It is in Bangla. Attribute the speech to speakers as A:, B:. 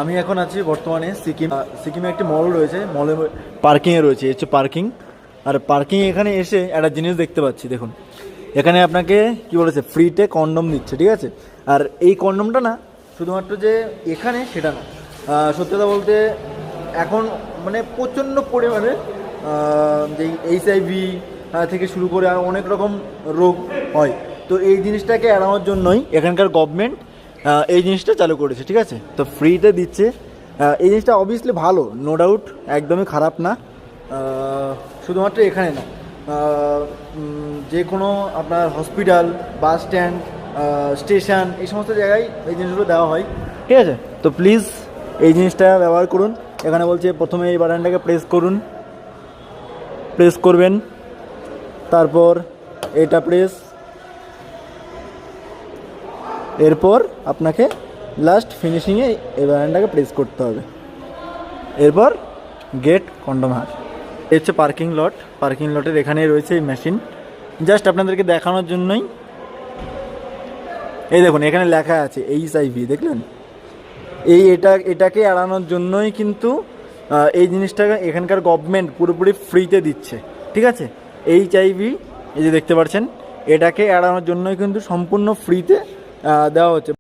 A: আমি এখন আছি বর্তমানে সিকিমে একটি মল রয়েছে, মলে পার্কিংয়ে রয়েছে, হচ্ছে পার্কিং। আর পার্কিং এখানে এসে একটা জিনিস দেখতে পাচ্ছি, দেখুন এখানে আপনাকে কি বলেছে, ফ্রিতে কন্ডম দিচ্ছে, ঠিক আছে। আর এই কন্ডমটা না শুধুমাত্র যে এখানে সেটা না, সত্যি কথা বলতে এখন মানে প্রচণ্ড পরিমাণে যে HIV থেকে শুরু করে অনেক রকম রোগ হয়। তো এই জিনিসটাকে এড়ানোর জন্যই এখানকার গভর্নমেন্ট এই জিনিসটা চালু করেছে, ঠিক আছে। তো ফ্রিতে দিচ্ছে, এই জিনিসটা অবভিয়াসলি ভালো, নো ডাউট, একদমই খারাপ না। শুধুমাত্র এখানে না, যে কোনো আপনার হসপিটাল, বাস স্ট্যান্ড, স্টেশন, এই সমস্ত জায়গায় এই জিনিসগুলো দেওয়া হয়, ঠিক আছে। তো প্লিজ এই জিনিসটা ব্যবহার করুন। এখানে বলছে প্রথমে এই বাটনটাকে প্রেস করবেন, তারপর এটা এরপর আপনাকে লাস্ট ফিনিশিংয়ে এই বাটনটাকে প্রেস করতে হবে, এরপর গেট কন্ডম হার। এই হচ্ছে পার্কিং লটের এখানেই রয়েছে এই মেশিন, জাস্ট আপনাদেরকে দেখানোর জন্যই। এই দেখুন এখানে লেখা আছে HIV, দেখলেন? এটাকে এড়ানোর জন্যই কিন্তু এই জিনিসটাকে এখানকার গভর্নমেন্ট পুরোপুরি ফ্রিতে দিচ্ছে, ঠিক আছে। HIV, এই যে দেখতে পাচ্ছেন, এটাকে এড়ানোর জন্যই কিন্তু সম্পূর্ণ ফ্রিতে দেওয়া হচ্ছে।